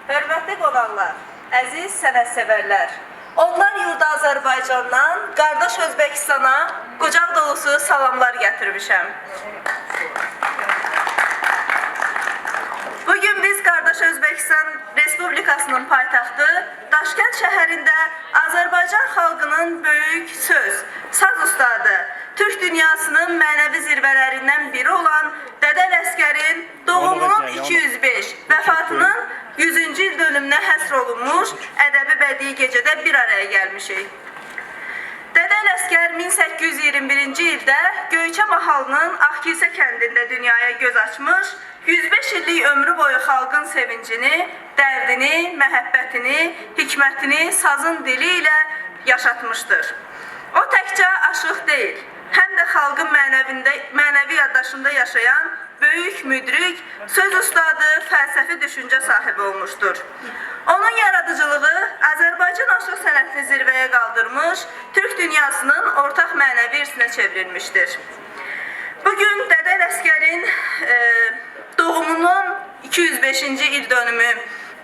Hörmətli qonaqlar, əziz sənətsevərlər, onlar yurda Azərbaycandan qardaş Özbəkistana qucaq dolusu salamlar gətirmişəm. Bugün biz qardaş Özbəkistan Respublikasının paytaxtı Daşkənd şəhərində Azərbaycan xalqının böyük söz, saz ustadı, Türk dünyasının mənəvi zirvələrindən biri olan Dədə Ləsgərin doğumunun 205, vəfatının 100-cü il dönümünə həsr olunmuş ədəbi bədii gecədə bir araya gəlmişik. Dədə Ləsgər 1821-ci ildə Göyçə mahalının Ağkilsə kəndində dünyaya göz açmış, 105 illik ömrü boyu xalqın sevincini, dərdini, məhəbbətini, hikmətini sazın dili ilə yaşatmışdır. O təkcə aşıq deyil, həm də xalqın mənəvi yaddaşında yaşayan böyük müdrik, söz ustadı, fəlsəfi düşüncə sahibi olmuşdur. Onun yaradıcılığı Azərbaycan aşıq sənətini zirvəyə qaldırmış, Türk dünyasının ortaq mənəvi irsinə çevrilmişdir. Bugün Dədə Ləsgərin doğumunun 205-ci il dönümü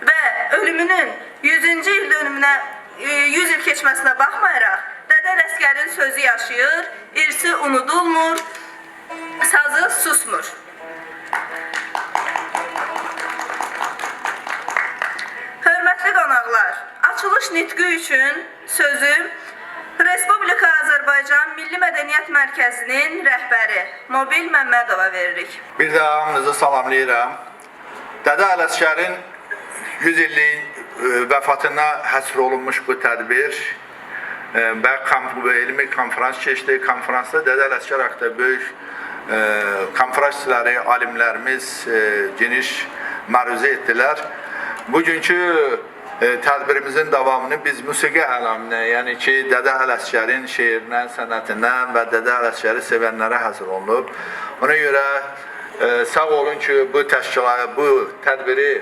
və ölümünün 100-cü il dönümünə 100 il keçməsinə baxmayaraq, Dədə Ləsgərin sözü yaşayır, irsi unudulmur, sazı susmur. Hörmətli qonaqlar, açılış nitqi üçün sözü Respublika Azərbaycan Milli Mədəniyyət Mərkəzinin rəhbəri Mobil Məmmədova veririk. Bir də hamınızı salamlayıram. Dədə Ələsgərin 100 illik vəfatına həsr olunmuş bu tədbir və elmi konferans keçdi. Konferansda Dədə Ələsgər haqqında böyük konferansçiləri, alimlərimiz geniş məruzə etdilər. Bugünkü tədbirimizin davamını biz musiqi əlaminə, yəni ki, Dədə Ələsgərin şeirindən, sənətindən və Dədə Ələsgəri sevənlərə həsr olunub. Ona görə sağ olun ki, bu tədbiri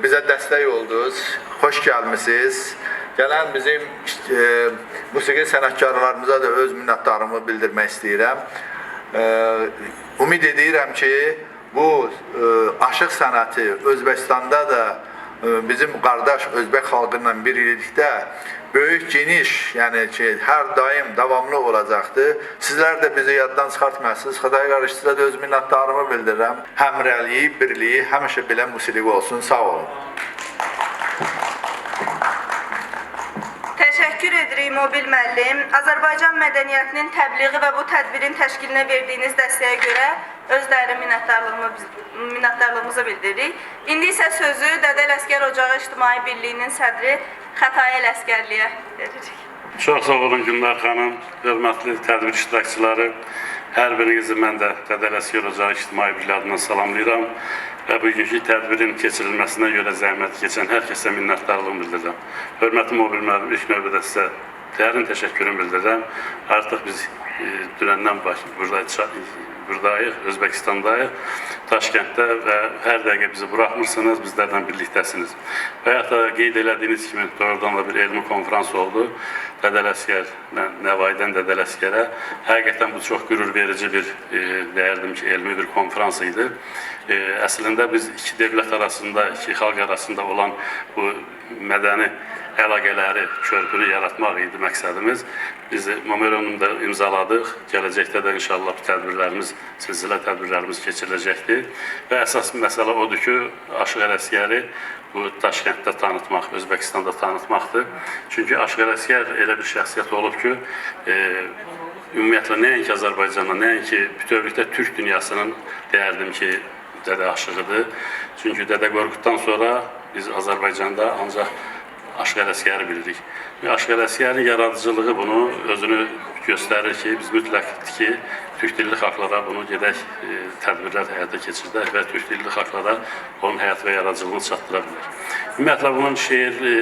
bizə dəstək oldunuz, xoş gəlmişsiniz. Gələn bizim musiqi sənətkarlarımıza da öz minnətdarımı bildirmək istəyirəm. Ümid edirəm ki, bu aşıq sənəti Özbəkistanda da bizim qardaş Özbək xalqı ilə birlikdə böyük, geniş, yəni ki, hər daim davamlı olacaqdır. Sizlər də bizi yaddan çıxartmazsınız. Xəday qarşısında da öz minnətdarımı bildirirəm. Həmrəliyi, birliyi, həmişə belə musiqi olsun. Sağ olun. Təşəkkür edirik Mobil müəllim. Azərbaycan mədəniyyətinin təbliği və bu tədbirin təşkilinə verdiyiniz dəstəyə görə özləri minnətdarlığımızı bildiririk. İndi isə sözü Dədə Ləsgər Ocağı İctimai Birliyinin sədri Xətai Ləsgərliyə veririk. Çox sağ olun Gülnar xanım, hörmətli tədbir iştirakçıları. Hər birinizi mən də Dədə Ləsgər Ocağı İctimai Birliyi adından salamlayıram və bugünkü tədbirin keçirilməsinə görə zəhmət keçən hər kəsə minnətdarlığımı bildirirəm. Hörmətli Mobil müəllim, ilk növbədə sizə dərin təşəkkürümü bildirirəm. Artıq biz dünəndən buradayıq, Özbəkistandayıq, Daşkənddə və hər dəqiqə bizi buraxmırsınız, bizlərlə birlikdəsiniz. Və yaxud da qeyd elədiyiniz kimi doğrudan da bir elmi konferans oldu. Dədə Ləsgər, Nəvaidən Dədə Ləsgərə. Həqiqətən bu çox qürur verici bir, deyərdim ki, elmi bir konferans idi. Əslində biz iki dövlət arasında, iki xalq arasında olan bu mədəni əlaqələri, körpünü yaratmaq idi məqsədimiz. Biz memorandumda imzaladıq. Gələcəkdə də inşallah bu tədbirlərimiz, silsilə tədbirlərimiz keçiriləcəkdir. Və əsas məsələ odur ki, Aşıq Ələsgəri bu Daşkənddə tanıtmaq, Özbəkistanda tanıtmaqdır. Çünki Aşıq Ələsgər elə bir şəxsiyyət olub ki, ümumiyyətlə nəinki Azərbaycanla, nəinki bütövlükdə Türk dünyasının deyərdim ki, Dədə aşığıdır. Çünki Dədə Qorquddan sonra biz Azərbaycanda ancaq Aşıq Ələsgəri bilirik. Aşıq Ələsgərin yaradıcılığı bunu özünü göstərir ki, biz mütləqdir ki, Türk dilli xalqlara bunu gedək tədbirlər həyata keçirdək və Türk dilli xalqlara onun həyat və yaradıcılığını çatdıra bilir. Ümumiyyətlə, bunun şeiri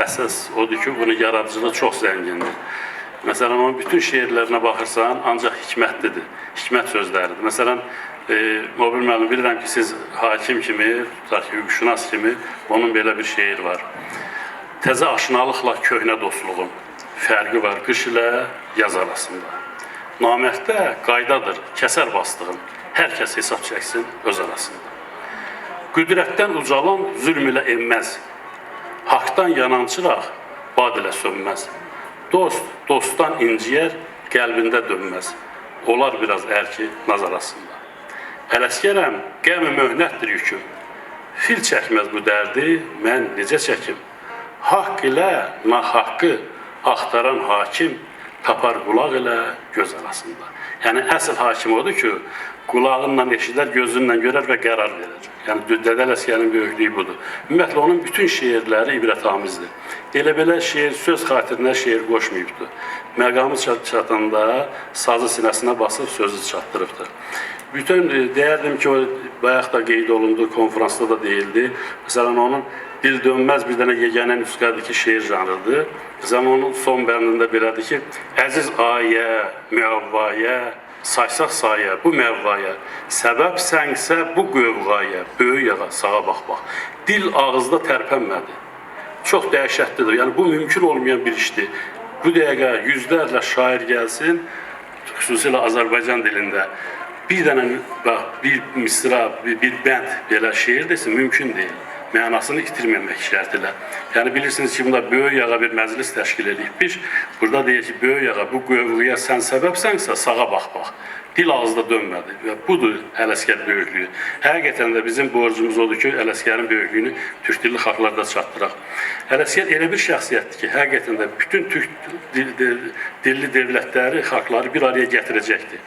əsas odur ki, bunun yaradıcılığı çox zəngindir. Məsələn, onun bütün şeirlərinə baxırsan, ancaq hikmətlidir, hikmət sözləridir. Məsələn, Mobil müəllim, bilirəm ki, siz hakim kimi, hüquqşünas kimi onun belə bir şeir var. Təzə aşinalıqla köhnə dostluğun fərqi var qış ilə yaz arasında. Namərddə qaydadır, kəsər bastığın, hər kəs hesab çəksin öz arasında. Qüdrətdən ucalan zülm ilə enməz. Haqdan yanan çıraq bad ilə sönməz. Dost, dostdan inciyər, qəlbində dönməz. Olar biraz ərki naz arasında. Ələskərəm, qəmi möhnətdir yüküm. Fil çəkməz bu dərdi, mən necə çəkim? Haqq ilə nahaqqı axtaran hakim tapar qulaq ilə göz arasında. Yəni, əsl hakim odur ki, qulağınla eşidər, gözünlə görər və qərar verir. Yəni, Dədə Ələsgərin böyüklüyü budur. Ümumiyyətlə, onun bütün şeirləri ibrətamizdir. Elə belə şeir, söz xatirinə şeir qoşmayıbdır. Məqamı çatanda sazı sinəsinə basıb sözü çatdırıbdır. Bütün deyərdim ki, o bayaq da qeyd olundu, konferansda da deyildi. Məsələn, onun dil dönməz bir dənə yeganə nüsxədir ki, şeir janrıdır. Zamanın son bəndində belədir ki, əziz ayə, müəvvaya, saysaq sayə, bu məvvaya, səbəb səngsə bu qövqaya, böyük yağa, sağa bax. Dil ağızda tərpənmədi. Çox dəhşətlidir. Yəni, bu mümkün olmayan bir işdir. Bu dəqiqə yüzlərlə şair gəlsin, xüsusilə Azərbaycan dilində, bir dənə, bir misra, bir bənd belə şeir desin, mümkün deyil. Mənasını itirməmək şərtilə. Yəni, bilirsiniz ki, bunda böyük yağa bir məclis təşkil edilmiş. Burada deyir ki, böyük yağa bu qövqüyə sən səbəbsənsə, sağa bax. Dil ağızda dönmədi və budur Ələsgər böyüklüyü. Həqiqətən də bizim borcumuz odur ki, Ələsgərin böyüklüyünü türk dilli xalqlarda çatdıraq. Ələsgər elə bir şəxsiyyətdir ki, həqiqətən də bütün türk dilli dövlətləri, xalqları bir araya gətirəcəkdir.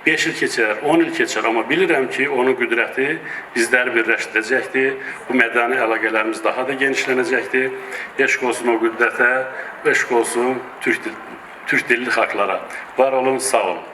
5 il keçər, 10 il keçər, amma bilirəm ki, onun qüdrəti bizləri birləşdirəcəkdir. Bu mədəni əlaqələrimiz daha da genişlənəcəkdir. Eşq olsun o qüdrətə, eşq olsun türk dilli xalqlara. Var olun, sağ olun.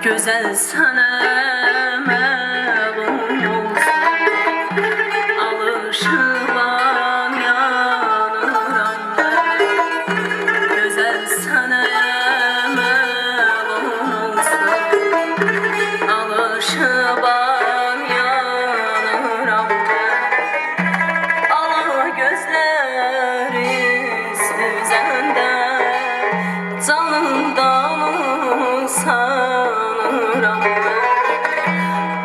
Gözəl sənə məlum olsun, alışılan yanıram mən. Gözəl sənə məlum olsun, alışılan yanıram mən. Ala gözləri süzəndə, canımdan sanıram mən.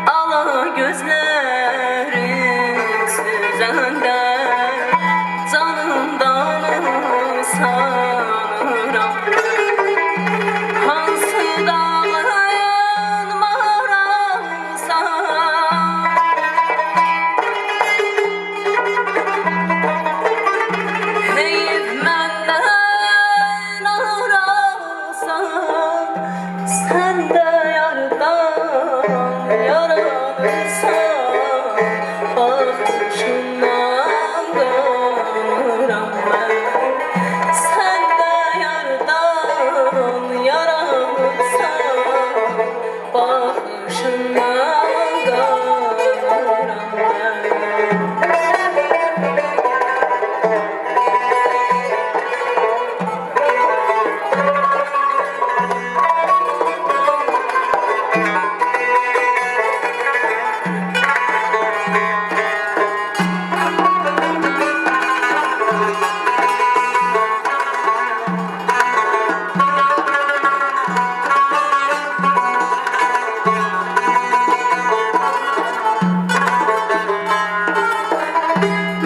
Ala gözləri süzəndə, canımdan sanıram mən. Hansı dağın mağarasa, heyif məndən arasa, sən də yardan yaranırsan, baxışından qanıram mən. Sən də yardan yaranırsan, baxışından qanıram mən.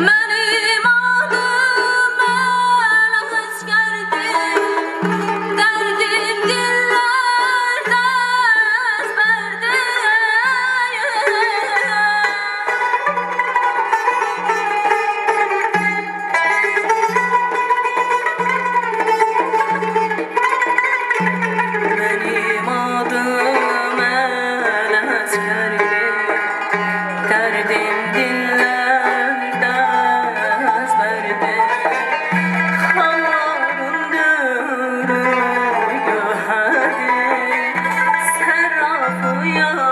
Mənim adım Ələsgərdir, dərdim dillərdə əzbərdir. Mənim adım Ələsgərdir, dərdim dillərdə əzbərdir. Xanların dürü gövhərdir, sərrafıyam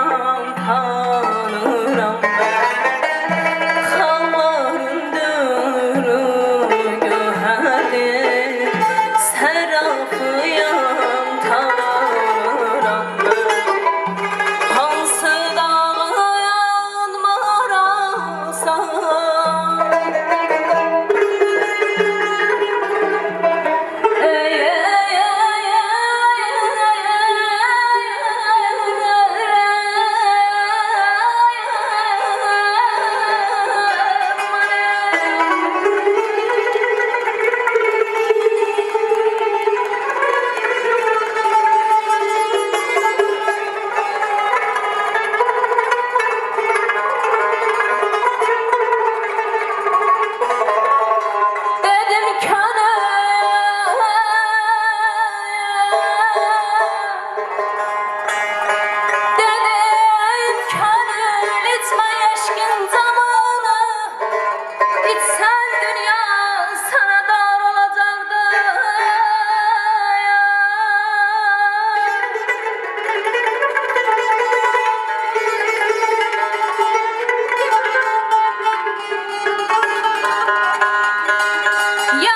Sen dünya sana dar olacaktı. Ya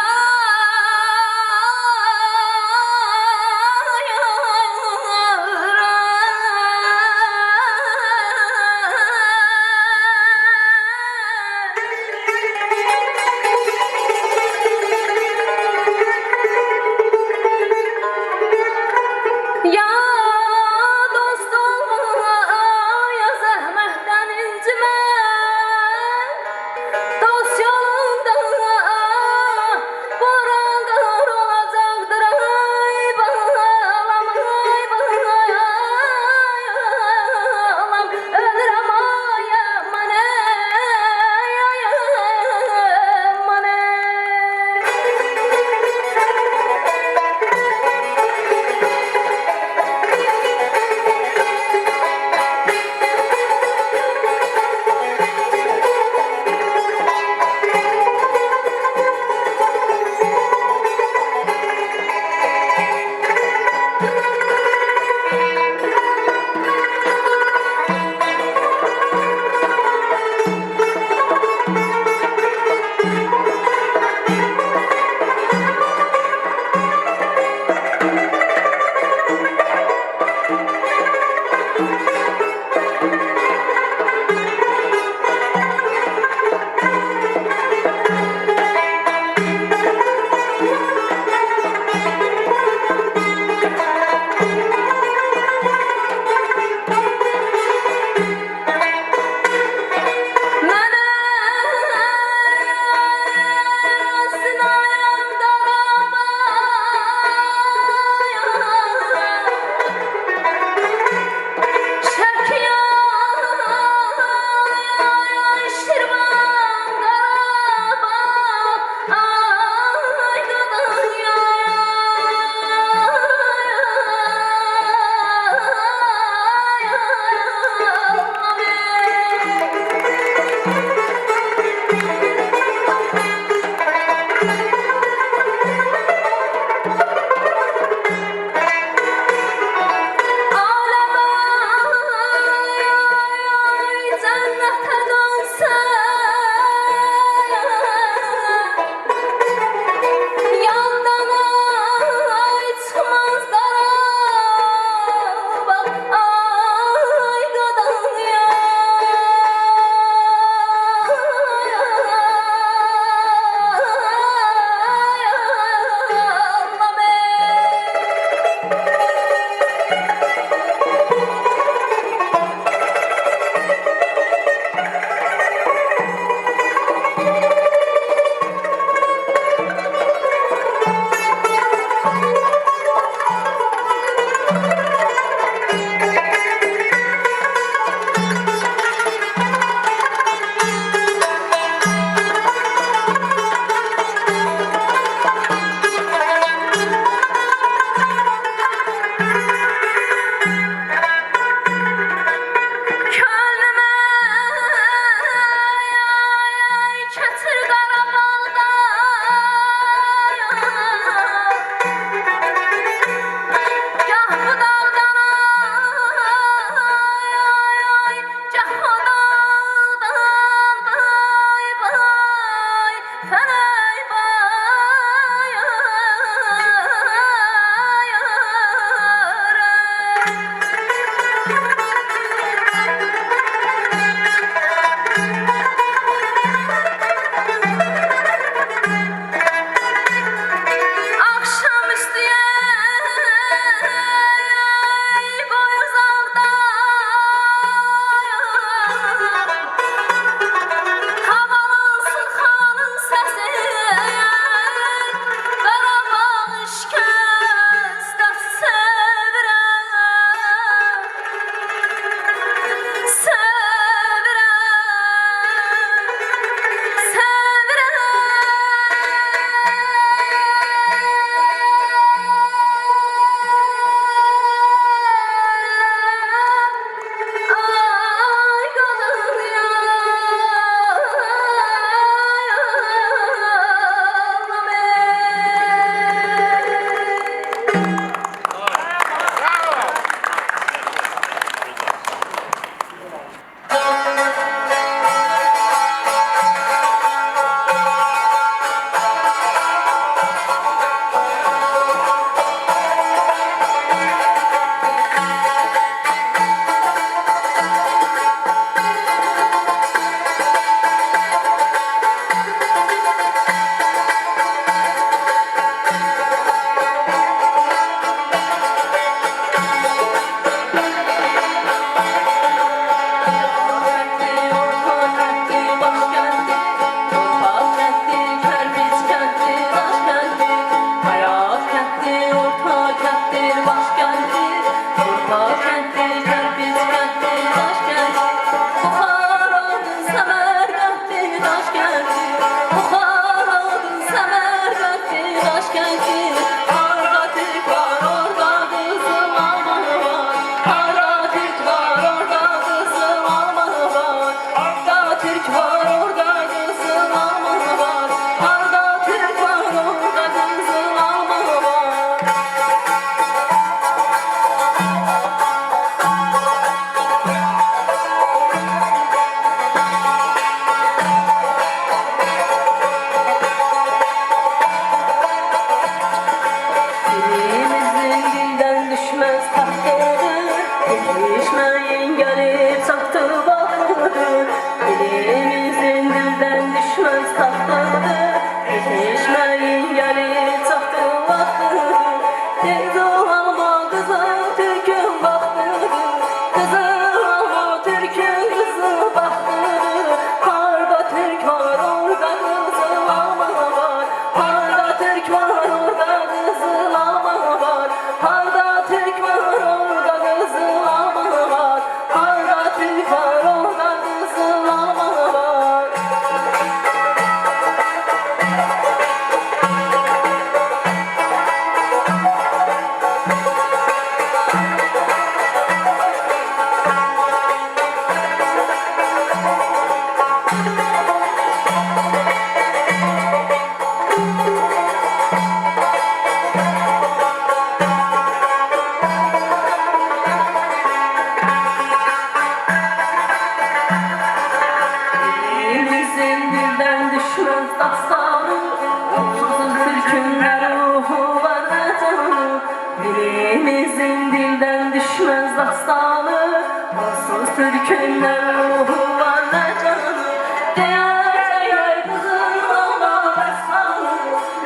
Deyəcəklər qızıl alma bəstanı,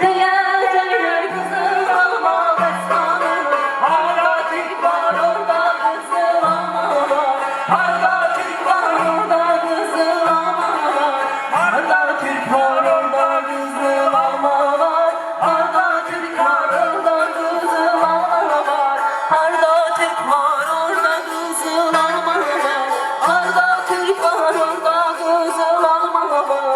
deyəcəklər qızıl alma bəstanı. Harda Türk var orada qızıl alma var, harda Türk var orada qızıl alma var, harda Türk var orada qızıl alma var, harda Türk var orada qızıl alma var, harda Türk var orada qızıl alma var, harda Türk var orada qızıl alma var.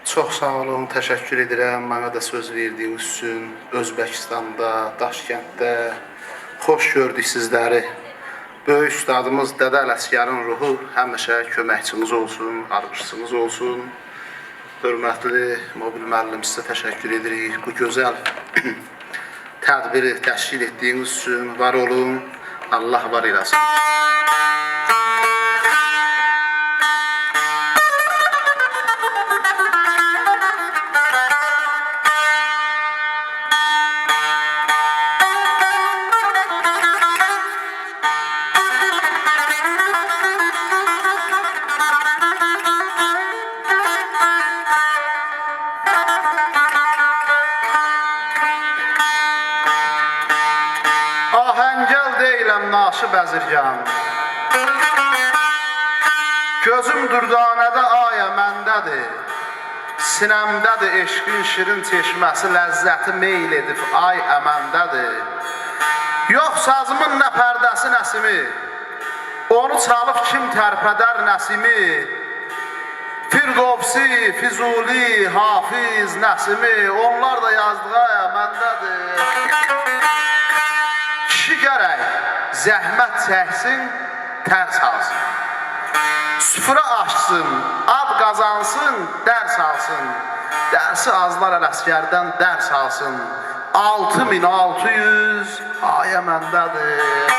Çox sağ olun, təşəkkür edirəm. Mənə də söz verdiyiniz üçün Özbəkistanda, Daşkənddə xoş gördük sizləri. Böyük üstadımız Dədə Ələsgərin ruhu həmişə köməkçimiz olsun, arıqçısımız olsun. Hörmətli Mobil müəllim, sizə təşəkkür edirik. Bu gözəl tədbiri təşkil etdiyiniz üçün var olun. Allah var eləsin. Ahəngəl deyiləm, naşı bəzirgan. Gözüm dürdanədə aya məndədir. Sinəmdədir eşqin şirin çeşməsi, ləzzəti meyl edib ay əməndədir. Yox sazımın nə pərdəsi nəsimi, onu çalıb kim tərpədər nəsimi. Firdovsi, Füzuli, Hafiz, Nəsimi, onlar da yazdığı aya məndədir. Kişi gərək zəhmət çəksin, tərs alsın. Süfrə açsın, ad qazansın, dərs alsın. Dərsi azlar Ələsgərdən dərs alsın. 6600 ayə məndədir.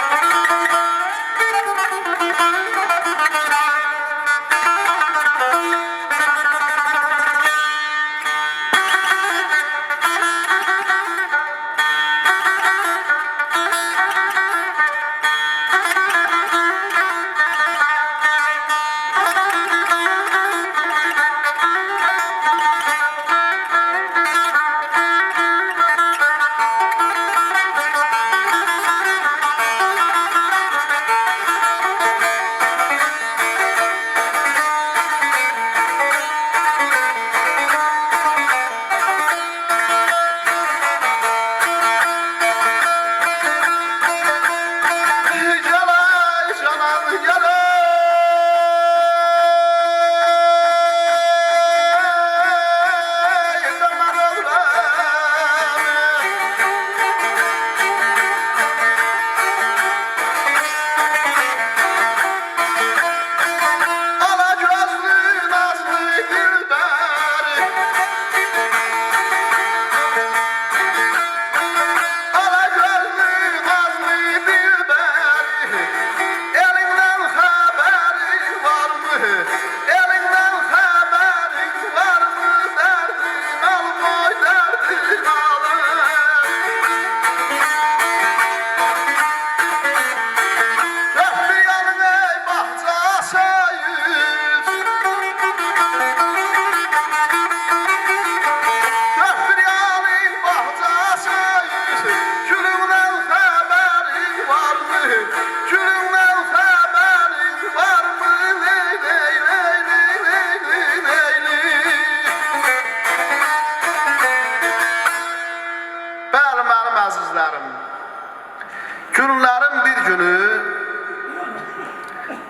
Günlərin bir günü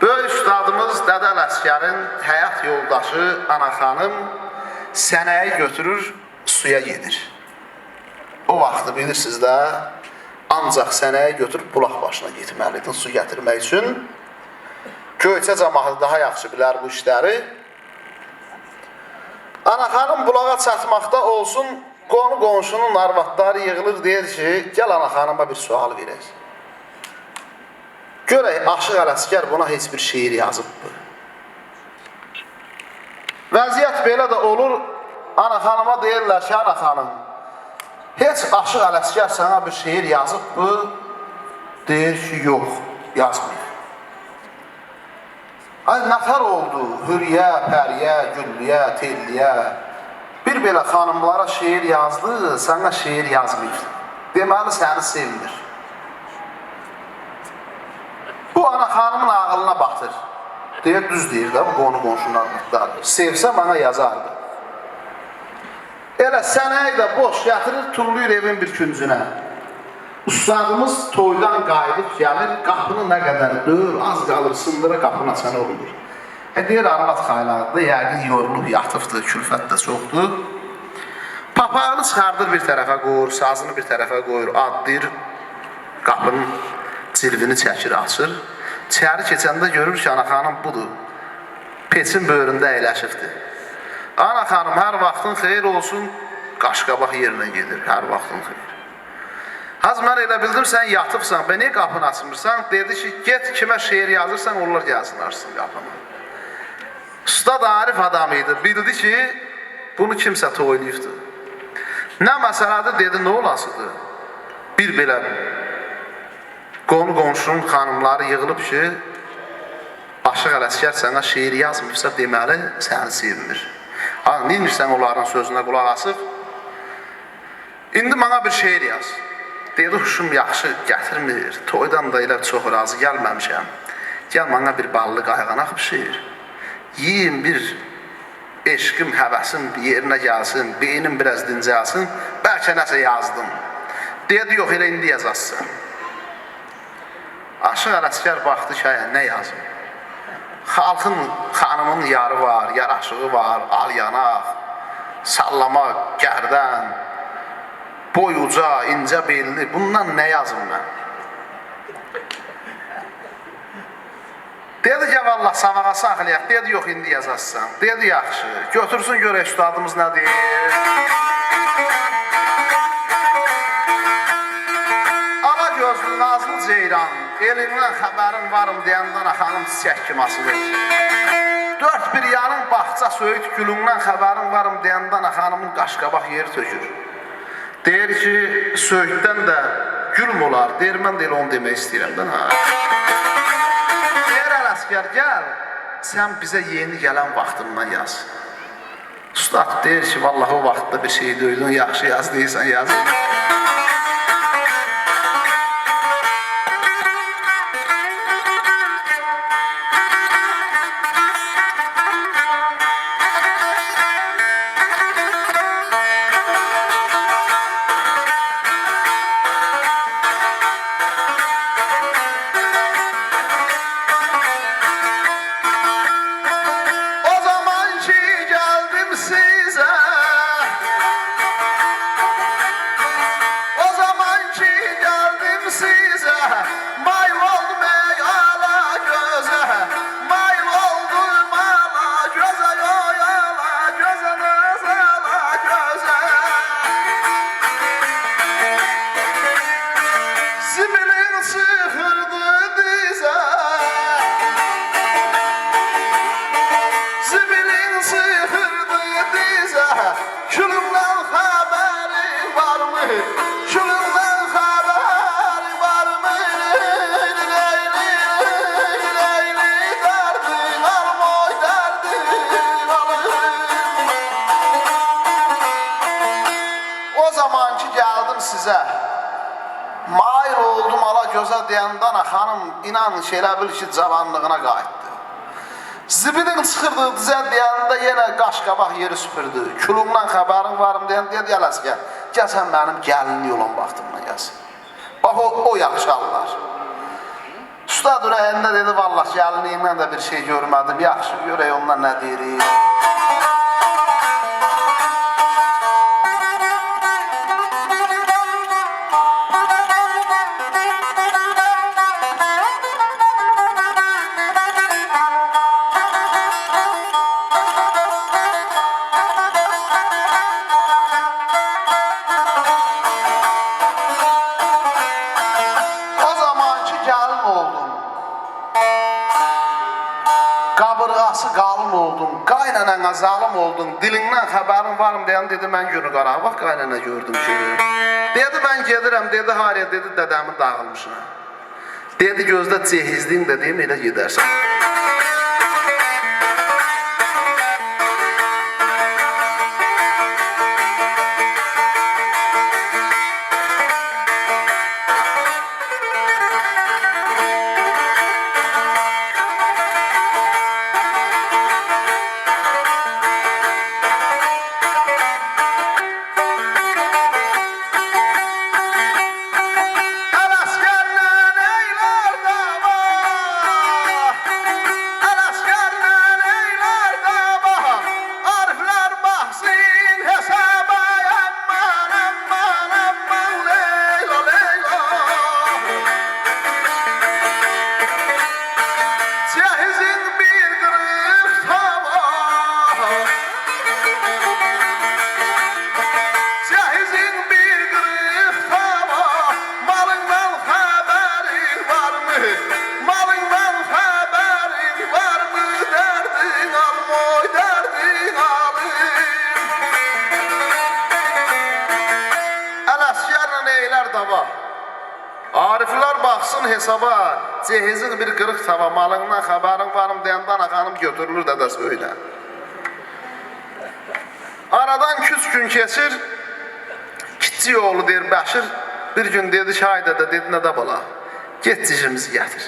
böyük üstadımız Dədə Ələsgərin həyat yoldaşı Ana xanım sənəyi götürür, suya gedir. O vaxtı bilirsiniz də, ancaq sənəyi götürüb bulaq başına getməliydin su gətirmək üçün. Göyçə cəmaatı daha yaxşı bilər bu işləri. Ana xanım bulağa çatmaqda olsun, qonu qonşunun arvadları yığılır, deyir ki, gəl Ana xanıma bir sual verək. Görək, Aşıq Ələsgər buna heç bir şeir yazıbdır. Vəziyyət belə də olur, Ana xanıma deyirlər ki, Ana xanım, heç Aşıq Ələsgər sana bir şeir yazıbdır, deyir ki, yox, yazmıyor. Ay nətər oldu hürriyə, pəriyə, güllüyə, telliyə. Bir belə xanımlara şeir yazdı, sənə şeir yazmayır. Deməli səni sevmir. Bu ana xanımın ağılına batır. Deyir, düz deyir də, bu qonu qonşunun ağılındadır. Sevsə mənə yazardı. Elə sənəyi də boş gətirir, turluyur evin bir küncünə. Ustadımız toydan qayıdıb gəlir, qapını nə qədər döyür, az qalır, sındıra qapını açan olmur. Deyir, arvad xayladı, yəqin yorulub, yatıbdır, külfət də çoxdur. Papağını çıxardır bir tərəfə qoyur, sazını bir tərəfə qoyur, adlayır, qapının cilvini çəkir, açır. İçəri keçəndə görür ki, ana xanım budur, peçin böyründə əyləşibdir. Ana xanım, hər vaxtın xeyir olsun, qaşqabaq yerinə gedir, hər vaxtın xeyir. Az mən elə bildim, sən yatıbsan, ben niyə qapını açmırsan? Dedi ki, get kimə şeir yazırsan, onlar yazınarsın qapını. Usta da arif adam idi, bildi ki, bunu kimsə toylayıbdır. Nə məsələdir, dedi, nə olasıdır? Bir belə qonu qonşunun xanımları yığılıb ki, Aşıq Ələsgər sənə şeir yazmayıbsa, deməli, səni sevmir. Neymirsən onların sözünə qulaq asıb? İndi mənə bir şeir yaz. Dedi, huşum yaxşı gətirmir, toydan da elə çox razı gəlməmişəm. Gəl mənə bir ballı qayğanaq bir şeir. Yiyim bir eşqim, həvəsim yerinə gəlsin, beynim biraz dincəlsin, bəlkə nəsə yazdım. Dedi, yox, elə indi yazasın. Aşıq Ələsgər baxdı ki, nə yazım? Xalqın, xanımın yarı var, yaraşığı var, al yanaq, sallama, gərdən, boy uca, incə belli, bundan nə yazım mən? Dedi ki, vallah, savağa saxlayaq, dedi, yox, indi yazasın. Dedi, yaxşı, götürsün görək üstadımız nə deyir? Ala gözlü, nazlı ceyran, elindən xəbərin varım deyəndən xanım çiçək kimi asılır. Dörd bir yanın baxça söyüd gülündən xəbərin varım deyəndən xanımın qaşqabaq yeri tökür. Deyir ki, söyüddən də gül mü olar? Deyir, mən deyil onu demək istəyirəm. Deyir, Ələsgər, gəl, sən bizə yeni gələn vaxtından yaz. Ustad deyir ki, vallahi o vaxtda bir şey duydun, yaxşı yaz deyirsən, yaz. Mail oldum ala gözə deyəndən xanım inanın ki, elə bil ki, cavanlığına qayıtdı. Zibilin çıxırdı dizə deyəndə yenə qaşqabaq yeri süpürdü. Külümdən xəbərin varım deyəndə dedi, Ələsgər, gəl sən mənim gəlinlik olan vaxtımdan gəlsin. Bax, o yaxşı alırlar. Ustad ürəyində dedi, vallah, gəlinliyimdən də bir şey görmədim, yaxşı, görək ondan nə deyirik. Qabırğası qalın oldun, qaynanana zalım oldun, dilindən xəbərin varım deyən dedi, mən günü qara, bax qaynana gördüm ki. Dedi, mən gedirəm, dedi, hariyə, dedi, dədəmin dağılmışına. Dedi, gözdə cehizliyim də deyim, elə gedərsən. baxsın hesaba, cehizin bir qırıq tava, malından xəbərin varım deyəndə ana xanım götürülür dədəsi öyle. Aradan 2-3 gün keçir, kiçik oğlu deyir Bəşir, bir gün dedi ki, ay dədə, dedi nə də bala, get cicimizi gətir.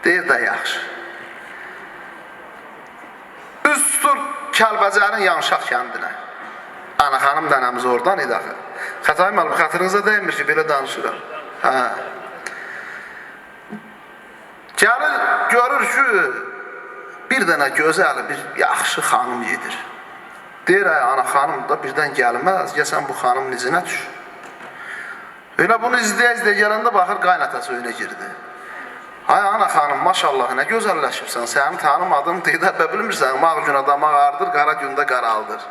Deyir də yaxşı. Üz tutur Kəlbəcərin Yanşaq kəndinə. Ana xanım dənəmiz oradan idi axı. Xətay müəllim, xətrinizə dəymir ki, belə danışıram. Gəlir, görür ki, bir dənə gözəli, bir yaxşı xanım yedir. Deyir, ana xanım da birdən gəlməz, gəlsən bu xanım nizinə düş. Öyle bunu izləyə-izləyə gələndə baxır, qaynatası önə girdi. Ay ana xanım, maşallah, nə gözəlləşibsən, səni tanımadım, deyir, bilmirsən, mağ gün adama ağardır, qara gündə qaraldır.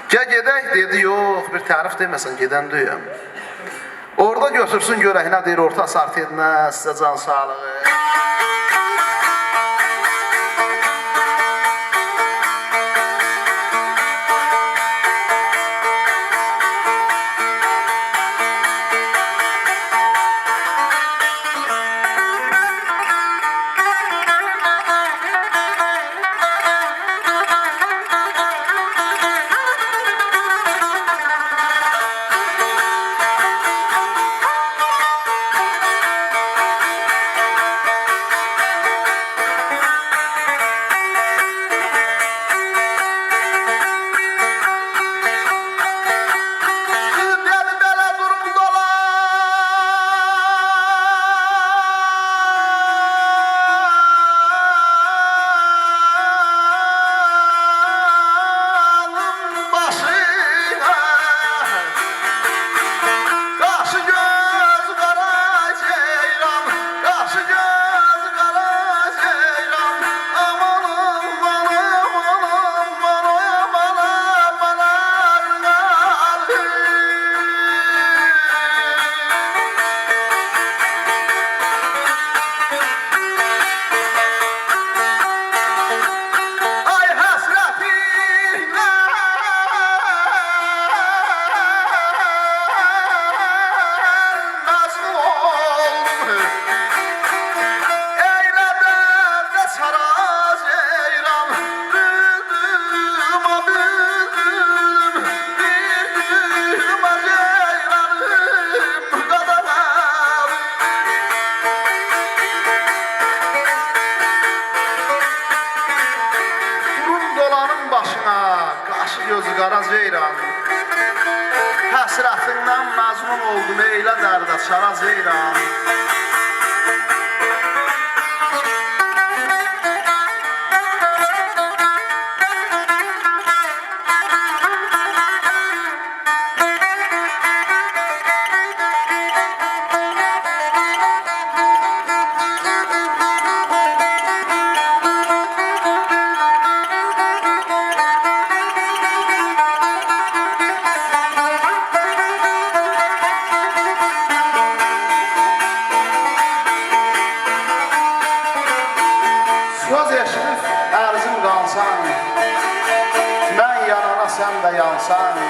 Gəl gedək, dedi, yox, bir tərif deməsən, gedən deyəm. Orada götürsün görək, nə deyir, orta sartı edinə, sizə can sağlığı. Gözü qara ceyran, həsrətindən məzmun oldum, eylə dərdə çara ceyran. Söz eşidib ərzim qalsan, mən yanana sən də yansan,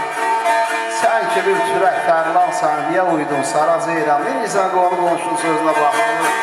sən ki bir türək tərlansan, niyə uydun sara ceyran, insan qonu qonşun sözünə baxılır.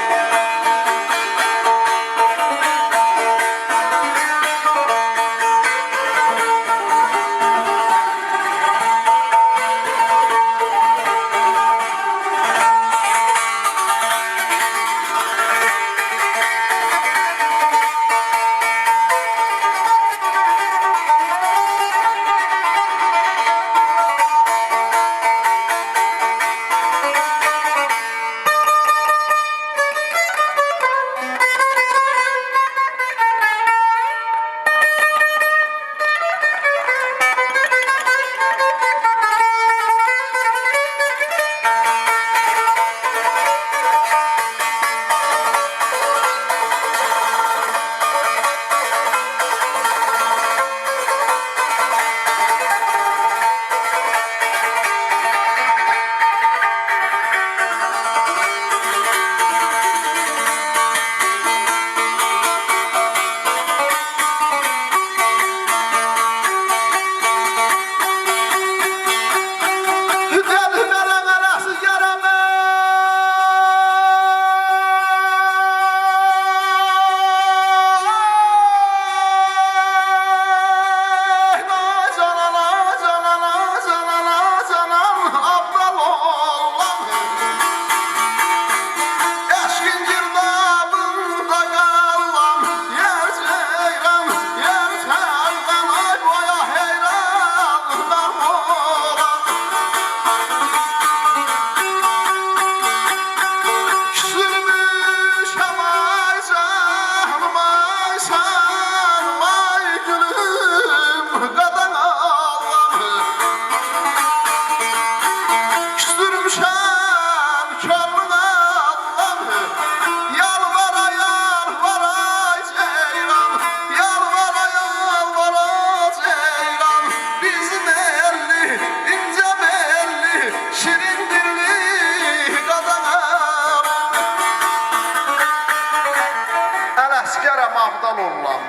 abdal ollam.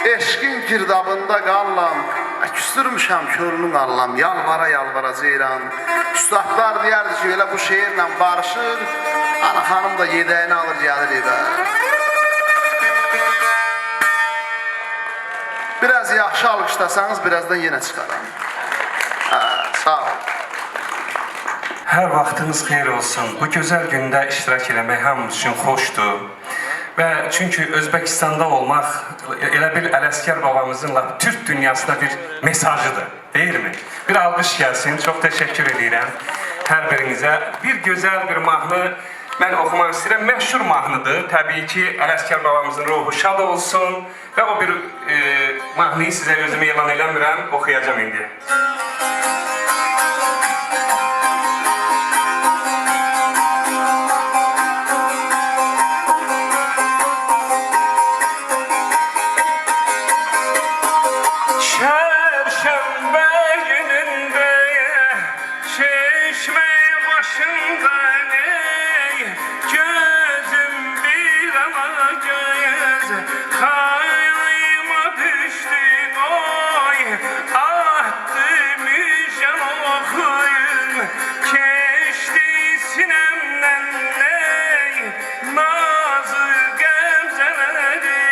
Eşkin girdabında qallam. Küstürmüşəm körünün allam. Yalvara yalvara ceyran. Üstadlar deyərdi ki, elə bu şeirlə barışır. Ana xanım da yedəyini alır gəlir evə. Biraz yaxşı alqışlasanız birazdan yenə çıxaram. Sağ olun. Hər vaxtınız xeyir olsun. Bu gözəl gündə iştirak eləmək hamımız üçün xoşdur. Və çünki Özbəkistanda olmaq elə bil Ələsgər babamızın Türk dünyasına bir mesajıdır, deyilmi? Bir alqış gəlsin. Çox təşəkkür edirəm hər birinizə. Bir gözəl bir mahnı mən oxumaq istəyirəm. Məşhur mahnıdır. Təbii ki, Ələsgər babamızın ruhu şad olsun və o bir mahnıyı sizə özümü elan eləmirəm, oxuyacağam indi. Çarşamba gününde çeşme başında gözüm bir ala göz kaynıma düştü oy attı müjgan okuyun keçti sinemden ney nazı gemzeleri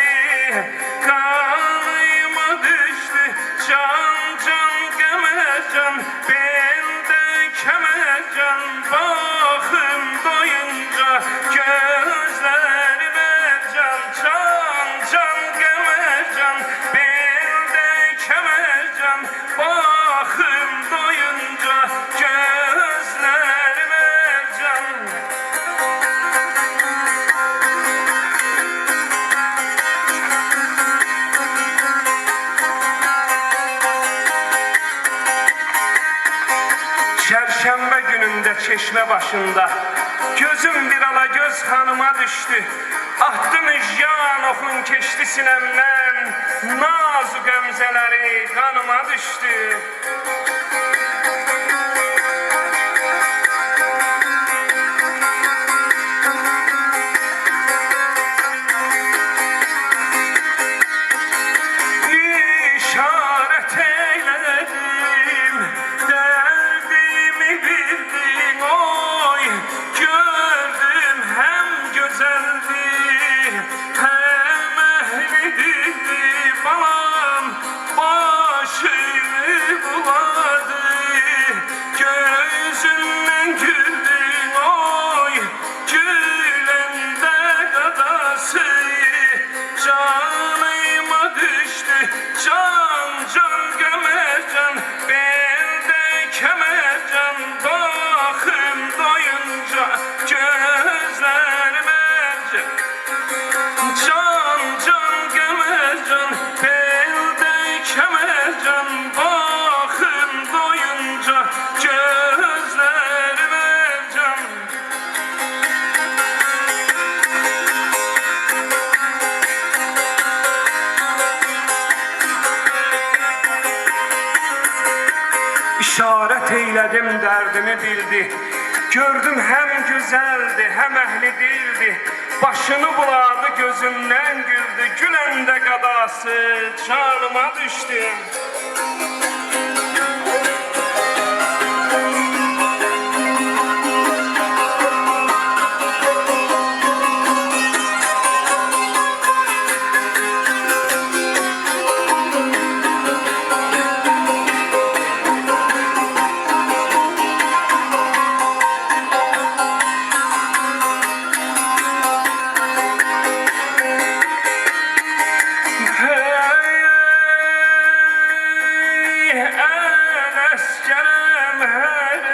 kanıma düştü can can gemecan belde kemecan bakım doyunca gözlerime can can can gemecan belde kemecan bakım doyunca gözlerime can. Çarşamba gününde çeşme başında gözüm bir ala göz hanıma düştü. Attı müjgan okun keçti sinemden nazu gemzeleri kanıma düştü. İşaret eyledim derdimi bildin oy gördüm hem güzeldi hem ehlidirdi balam başını buladı gözünden güldün oy gülende gadası canıma düştü can can gemercan belde kemercan bakım doyunca gözlerime can can gemercan belde kemercan bakım doyunca gözlerime can. İşaret eyledim derdimi bildi. Gördüm hem güzeldi hem ehli dildi. Başını buladı gözümden güldü. Gülende gadası canıma düştü. Ələsgərəm hər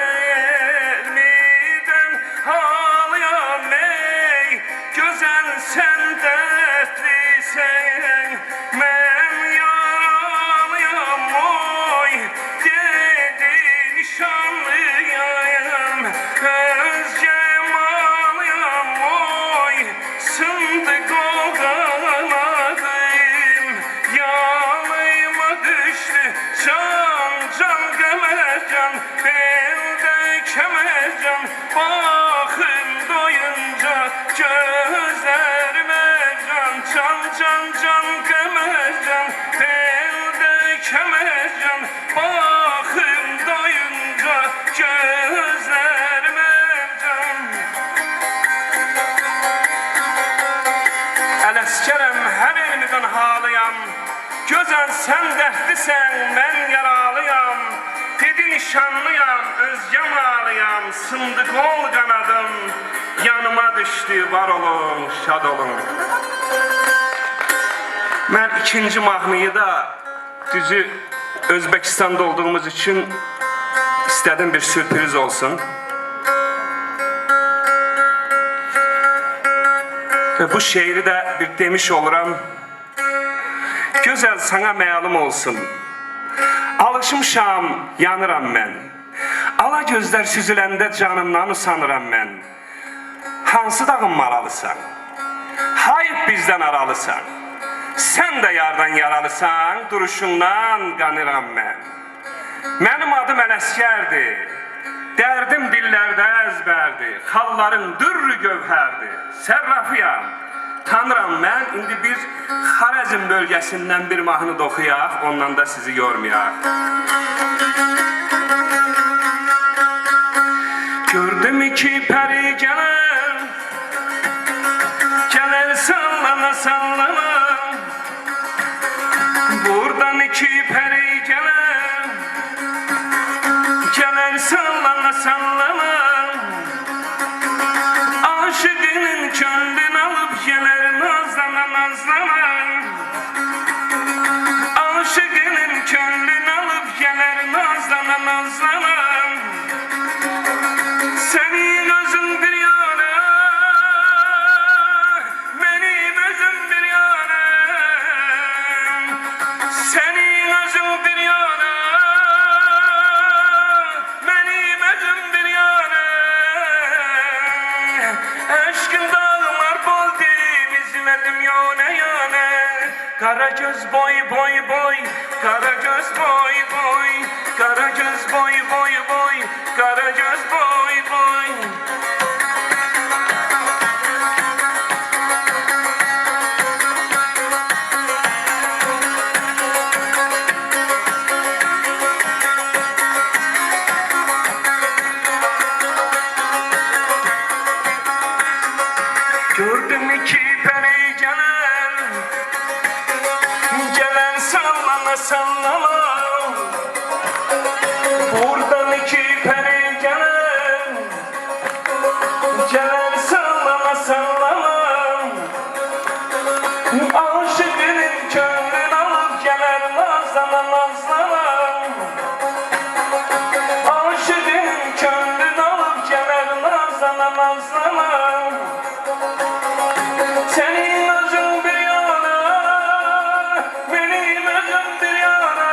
elmiden ağlayan ey gözəl sən dərdlisən mən yaralıyam oy dedi nişanlıyam özgə malıyam oy sındı qol qanadım yanıma düştü can can gemercan belde kemercan bakım doyunca gözlerime can. can, can, can, can kemercan, elde kemercan, bakım doyunca gözlerime can. Ələskərəm, hər elimizdən halıyam, gözəl sən dərdlisən, mən yaralıyam, dedi nişanlıyam, özgə malıyam, sındık ol qanadım, yanıma düşdü, var olun, şad olun. Mən ikinci mahnıyı da düzü Özbekistanda olduğumuz için istedim bir sürpriz olsun. Ve bu şeiri de bir demiş oluram. Güzel sana məlum olsun. Alışmışam, yanıram mən. Ala gözler süzüləndə canımdan usanıram mən. Hansı dağın maralısan? Hayıp bizden aralısan. Sen de yardan yaralısan, duruşundan qanıram mən. Mənim adım Ələskərdir. Dərdim dillərdə əzbərdir. Xallarım dürrü gövhərdir. Sərrafıyam. Tanıram mən. İndi bir Xarəzm bölgəsindən bir mahnı da oxuyaq. Ondan da sizi yormayaq. Gördüm iki pəri gələn, gələr sallana sallana. Buradan iki pəri gələn, gələr sallana sallana. Aşıqının könlün alıp gələr nazlana nazlana. Aşıqının könlün alıp gələr nazlana nazlana. Senin özün bir yana, benim özüm bir yana. Senin özün bir yana, benim özüm bir yana. Aşkın dağlar boldu, izledim yana yana. Kara göz boy boy boy, kara göz boy boy, kara göz boy boy boy, kara göz boy boy. Gördüm iki peri gelen, gelen sallana sallana. Buradan iki peri gelen, gelen sallana sallana. Aşıqının könlün alıp gelen nazlana nazlana. Aşıqının könlün alıp gelen nazlana nazlana. Senin özün bir yana, benim özüm bir yana.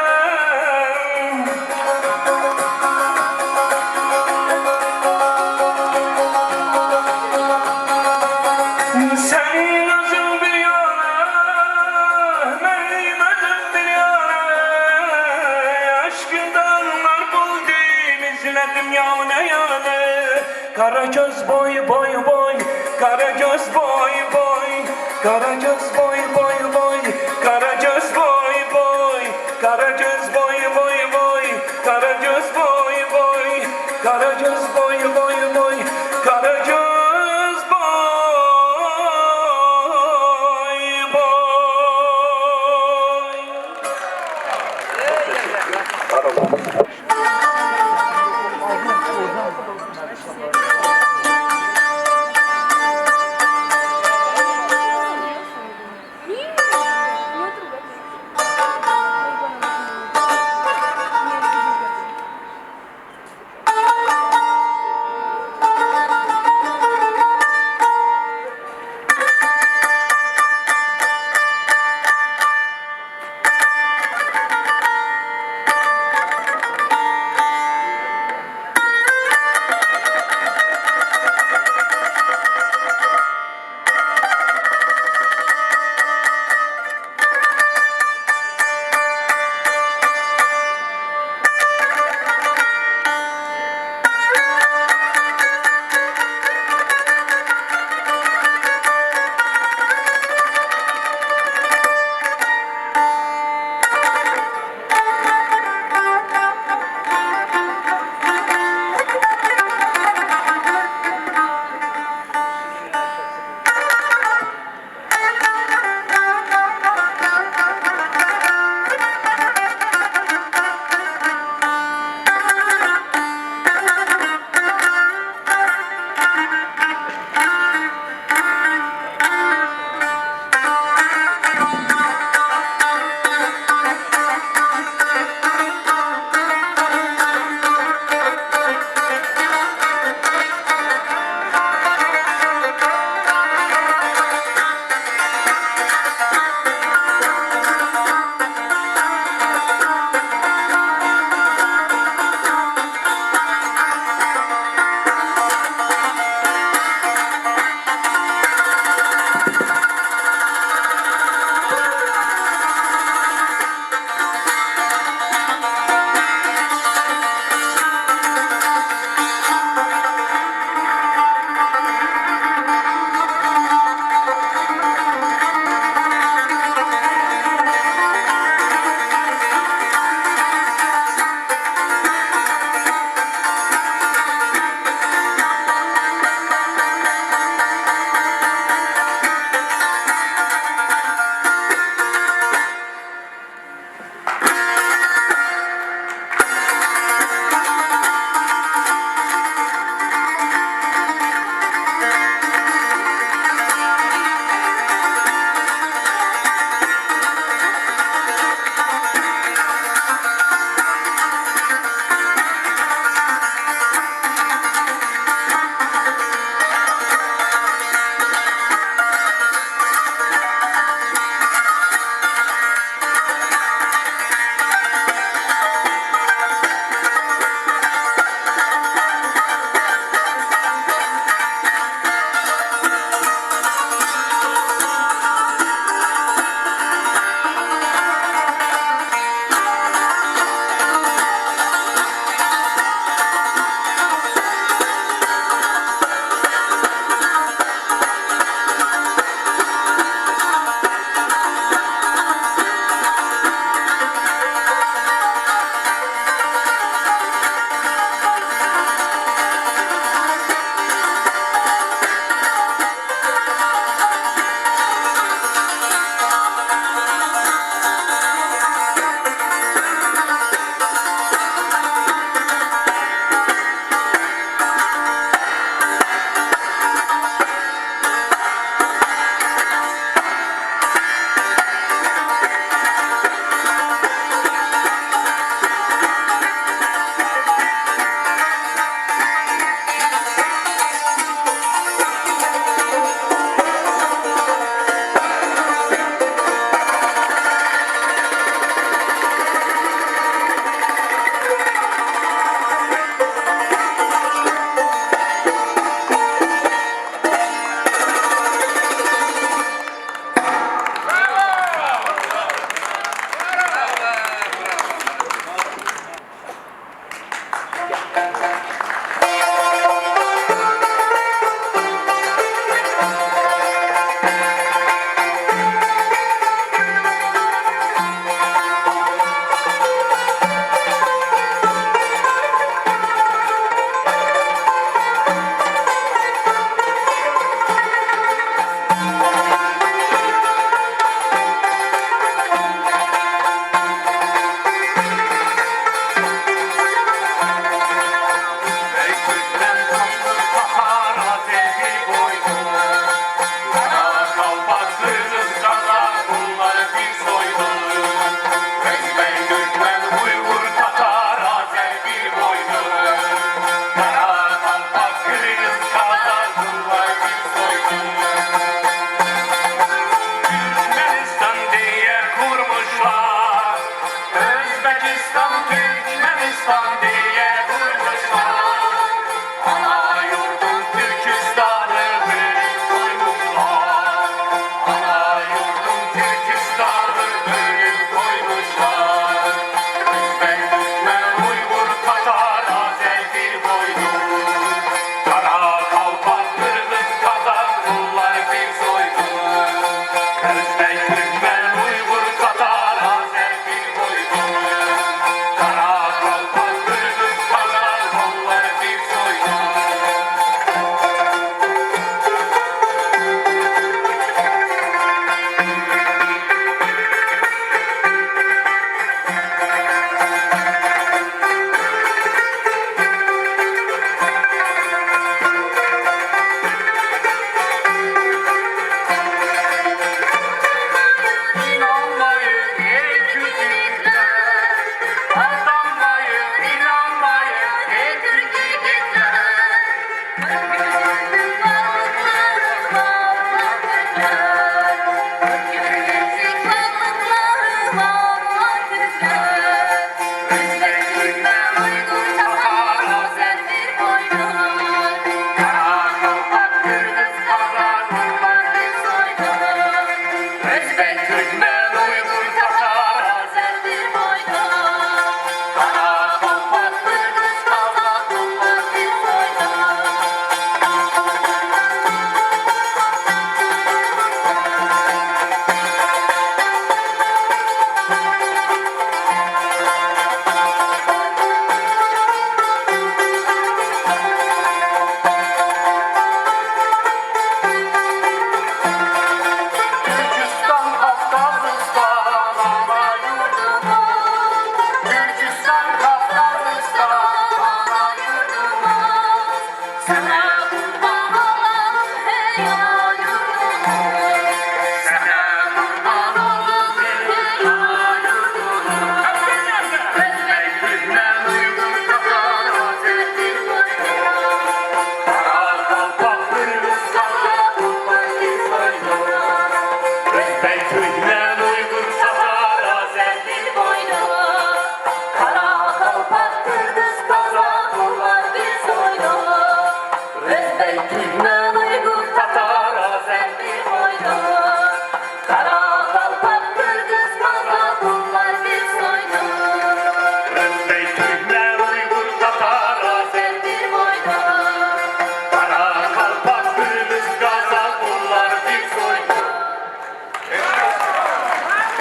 Senin özün bir yana, benim özüm bir yana. Aşkın dağlar buldu, izledim yana yana. Kara göz boy boy boy, kara göz boy boy, kara göz boy boy boy, kara göz boy boy, kara göz boy boy boy, kara göz boy boy, kara göz boy boy boy, kara göz boy boy.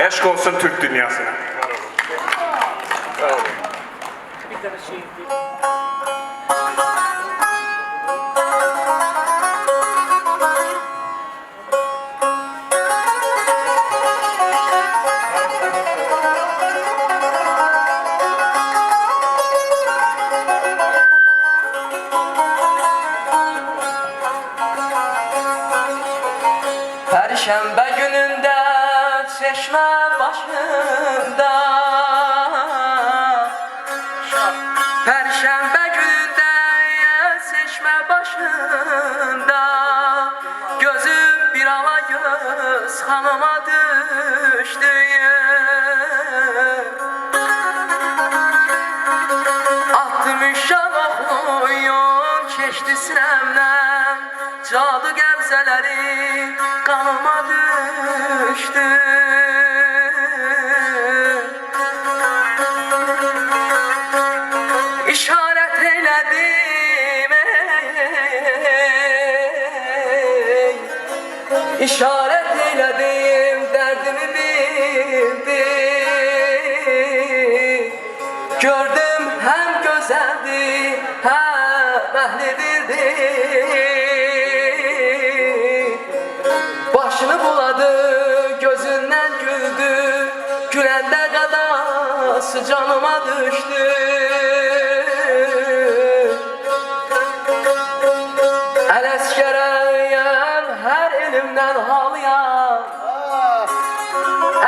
Eşq olsun Türk dünyasına. Perşembe gününde çeşme başında, Perşembe gününde çeşme başında, gözüm bir ala göz hanıma düştü. Altmışan oxuyun keçdi sinəmdən, cadı gəmzələri kanıma düştü. İşaret eyledim, işaret eyledim, derdimi bildi. Gördüm hem güzeldi, hem ehlidirdi. Başını buladı, gözünden güldü, gülende qadası canıma düştü. Ələskərəyəm, hər elimdən halıyam,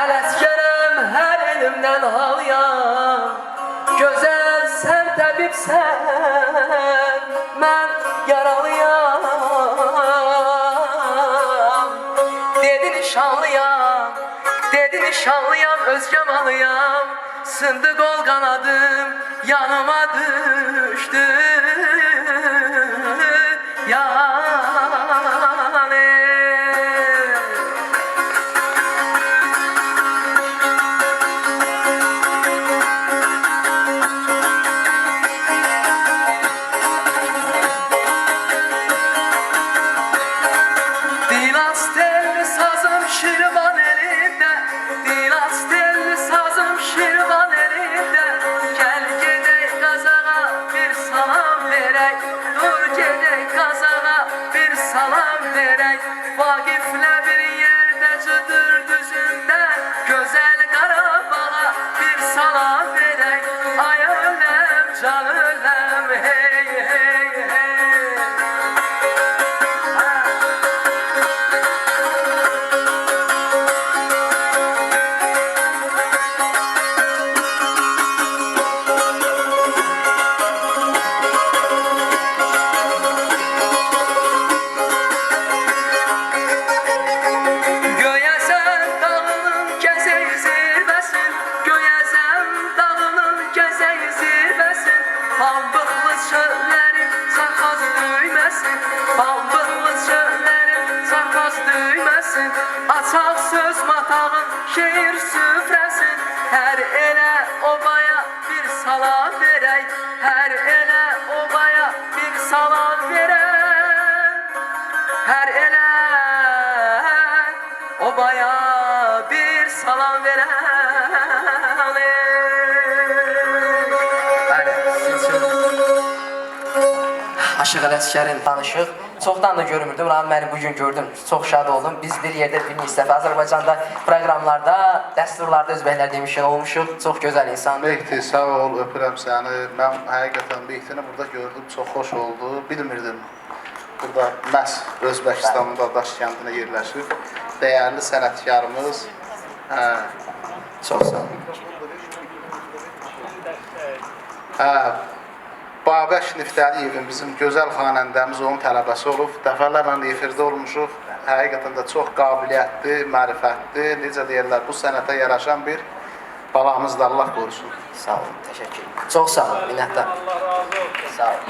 Ələskərəm, hər elimdən halıyam. Gözəl sən təbibsən, mən yaralıyam. Dedi nişanlıyam, dedi nişanlıyam, özgə malıyam. Sındı qol qanadım, yanıma düşdü. Yani Dilastelli sazım şirvan elinde, Dilastelli sazım şirvan elinde. Gel gedək qazağa bir salam verək, dur gedək qazağa bir salam verək. Vaqiflə bir yerdə cıdır düzündə, gözəl Qarabağa bir salam verək. Ay öləm, can öləm, hey hey hey. Göyəzən dağının gəzək zirvəsin, Göyəzən dağının gəzək zirvəsin. Pambıqlı çöllərin sarxaz döyməsin, Pambıqlı çöllərin sarxaz döyməsin. Açaq söz matağın şeir süfrəsin. Hər elə obaya bir salam verək, hər elə obaya bir salam verək. Hər elə obaya bir salam verən. Bəli, siz üçün Aşıq Ələskərin danışıq. Çoxdan da görmürdüm, Rahim məni bugün gördüm, çox şad oldum. Biz bir yerdə bir neçə dəfə Azərbaycanda proqramlarda, dəsturlarda özbəklər demişik, olmuşuq. Çox gözəl insandır. Mehdi, sağ ol, öpürəm səni. Mən həqiqətən Mehdini burada gördüm, çox xoş oldu. Bilmirdim, burada məhz Özbəkistanda Daşkəndinə yerləşib. Dəyərli sənətkarımız. Çox sağ ol. Babək Niftəliyevin bizim gözəl xanəndəmiz, onun tələbəsi olub. Dəfələrlə efirdə olmuşuq. Həqiqətən də çox qabiliyyətli, mərifətli, necə deyirlər, bu sənətə yaraşan bir balamız da Allah qorusun. Sağ olun, təşəkkür ederim. Çox sağ olun, minnəttar. Sağ olun.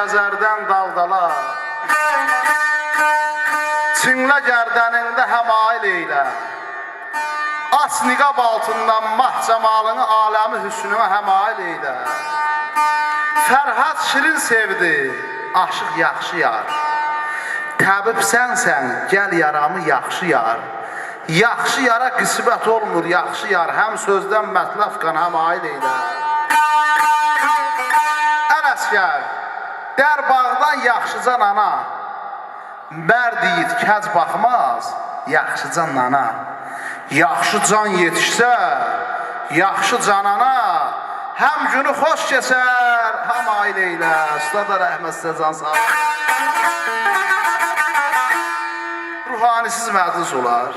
Xəzərdən daldala. Çinlə gərdənində həmail eylə. Aç niqab altından mah cəmalını, aləmi hüsnünə həmail eylə. Fərhad şirin sevdi, aşıq yaxşı yar. Təbib sənsən, gəl yaramı yaxşı yar. Yaxşı yara qismət olmur, yaxşı yar. Həm sözdən mətləf qan, həm aid eylə. Ələsgər, dərbağdan yaxşıcan ana. Mərd yiğit kəc baxmaz, yaxşıcan nana. Yaxşı can yetişsə, yaxşı canana. Həm günü xoş keçər, həm ailə ilə. Üstada rəhmət sizə can sağ olun. Ruhanisiz məclis olar.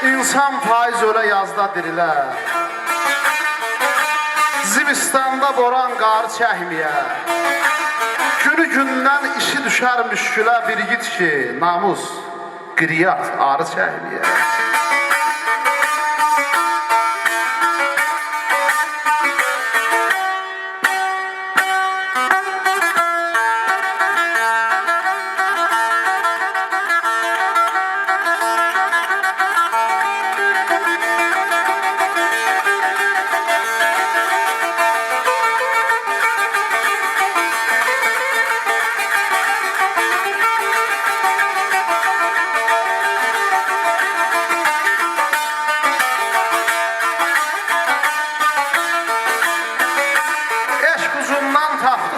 İnsan faiz ölə yazda dirilə. Zibistanda boran qarı çəkməyə. Günü gündən işi düşər müşkülə bir git ki, namus, qriyyat, arı çəkməyə.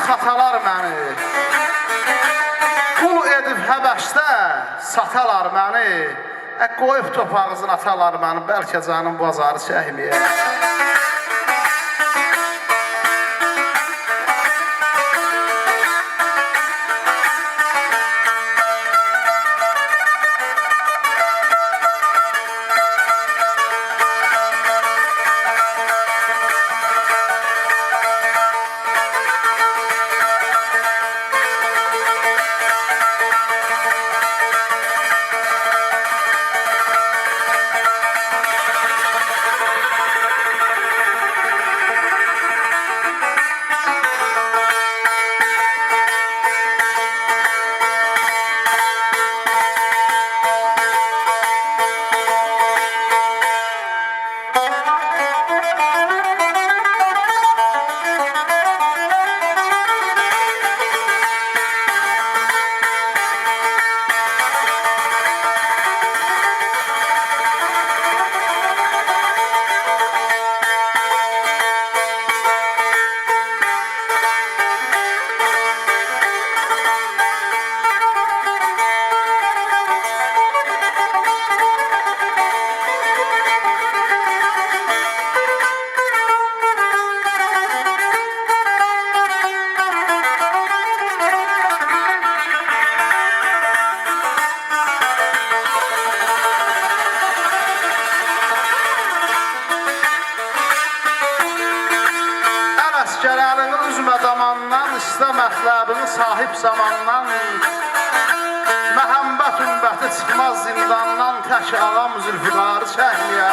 Xatalar məni, qul edib Həbəşdə satalar məni, qoyub topağızın atalar məni, bəlkə canım bazarı çəkməyə. damandan, İslam əxlaqını sahib zamandan, məhəmbət ümbəti çıxmaz zindandan, tək ağam zülfiqarı çəkliyə.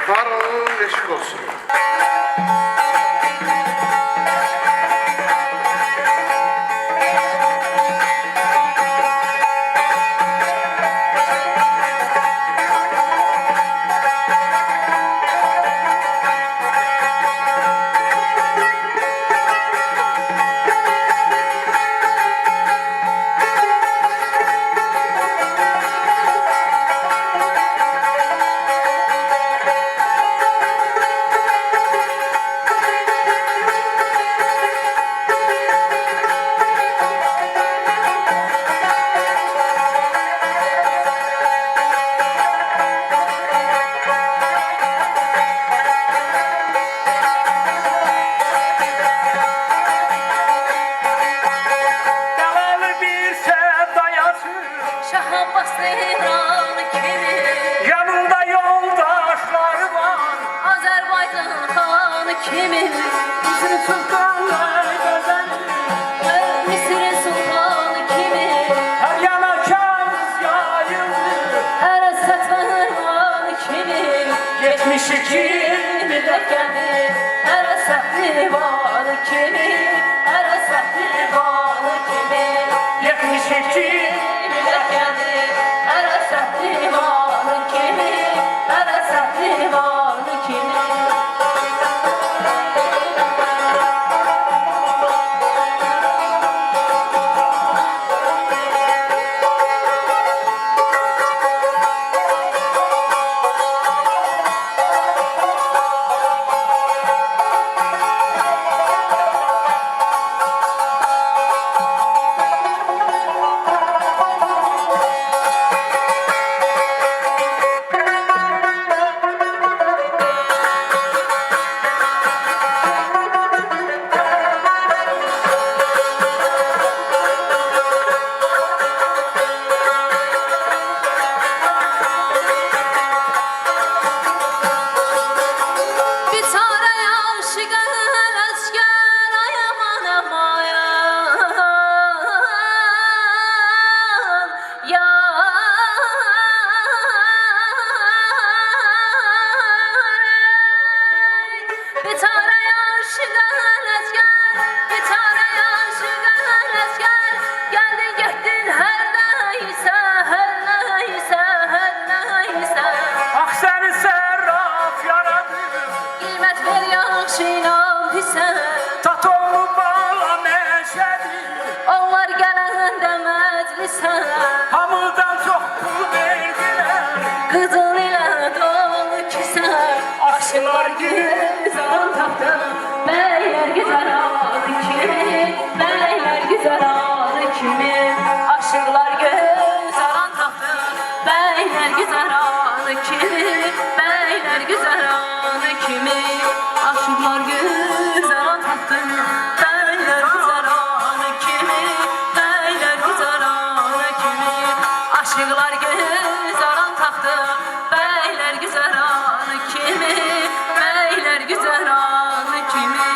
Var olun, eşik olsun. Şah Abbas Tehran kimi Yanında yoldaşları var, Azerbaycan xanı kimi bizim sultanlar gözəli. Mısır sultanı kimi Her yana kağız yayıldı, Ərəsət vərmanı kimi 72 millət gəldi Ərəsət divanı kimi Ərəsət divanı kimi 72 millət gəldi Ərəsət divanı kimi Ərəsət divanı kimi Tatolu bağla meşədi, Onlar gələndə məclisə hamıdan çox pul verdilər. Qızıl ilə dolu kisə Aşılar güzəran tapdı Bəylər güzəranı kimi Bəylər güzəranı kimi Aşıqlar güzəran tapdı Bəylər güzəranı kimi Bəylər güzəranı kimi Aşıqlar güzəran tapdı Bəylər güzəranı kimi Bəylər güzəranı kimi Aşıqlar güzəran tapdı Bəylər güzəranı kimi Bəylər güzəranı kimi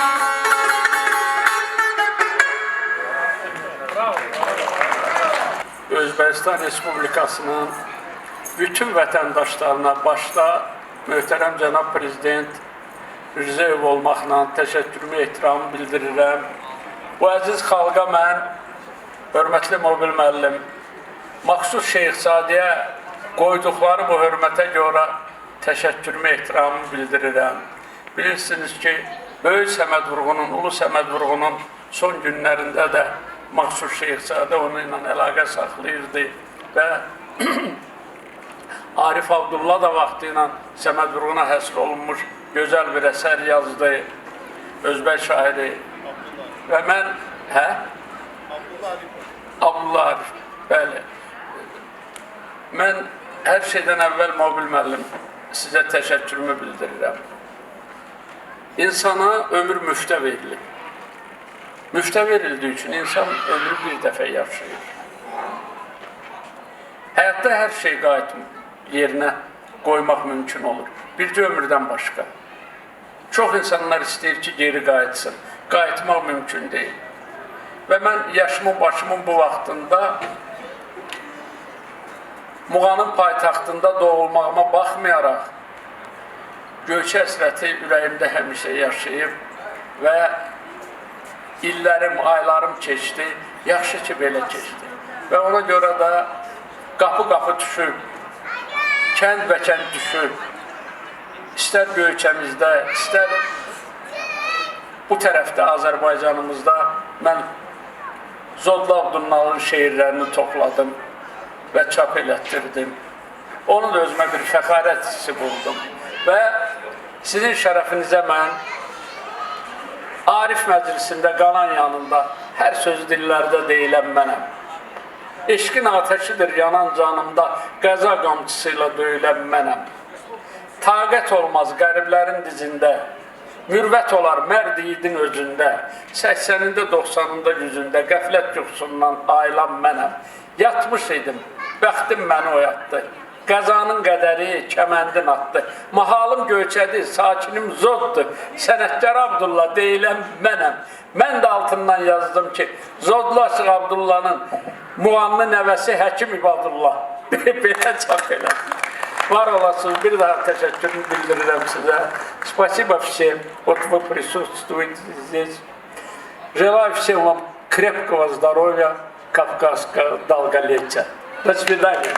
Özbəkistan Respublikasının bütün vətəndaşlarına başda möhtərəm cənab prezident Rzayev olmaqla təşəkkürümü, ehtiramı bildirirəm. Bu əziz xalqa mən, hörmətli mobil müəllim, Məxsus Şeyxzadəyə qoyduqları bu hörmətə görə təşəkkürümü, ehtiramı bildirirəm. Bilirsiniz ki, Böyük Səməd Vurğunun, Ulu Səməd Vurğunun son günlərində də Məxsus Şeyxzadə onunla əlaqə saxlayırdı və Arif Abdullah da vaxtı ilə Səməd Vurğuna həsr olunmuş gözəl bir əsər yazdı, Özbək şairi. Və mən, Abdullah Arif, bəli. Mən hər şeydən əvvəl Mobil müəllim sizə təşəkkürümü bildirirəm. İnsana ömür müftə verilir. Müftə verildiyi üçün insan ömrü bir dəfə yaşayır. Həyatda hər şey yerinə qoymaq mümkün olur. Bircə ömürdən başqa. Çox insanlar istəyir ki, geri qayıtsın. Qayıtmaq mümkün deyil. Və mən yaşımın, başımın bu vaxtında Muğanın paytaxtında doğulmağıma baxmayaraq Göyçə həsrəti ürəyimdə həmişə yaşayıb və illərim, aylarım keçdi, yaxşı ki, belə keçdi. Və ona görə də qapı-qapı düşüb, kənd və kənd düşüb, istər Göyçəmizdə, istər bu tərəfdə Azərbaycanımızda mən Zodlu Abdullahın şeirlərini topladım və çap elətdirdim. Onu da özümə bir fəxarət hissi buldum. Və sizin şərəfinizə mən Arif məclisində, qalan yanında hər söz dillərdə deyilən mənəm. Eşqin ateşidir yanan canımda, qəza qamçısıyla döyülən mənəm. Taqət olmaz qəriblərin dizində, mürvət olar mərd yiğidin özündə, 80-ində, 90-ında yüzündə, qəflət yuxusundan ayılan mənəm. Yatmış idim, bəxtim məni oyatdı, qəzanın qədəri kəməndin atdı. Mahalım Göyçədir, sakinim Zoddur, sənətkar Abdullah deyilən mənəm. Mən də altından yazdım ki, Zodlu Aşıq Abdullah'ın Muğanlı nəvəsi Həkim İbadullah. Belə çap elə. Var olasınız, bir daha təşəkkürümü bildirirəm sizə. Спасибо всем, вот вы присутствуете здесь. Желаю всем вам крепкого здоровья, кавказского долголетия. До свидания.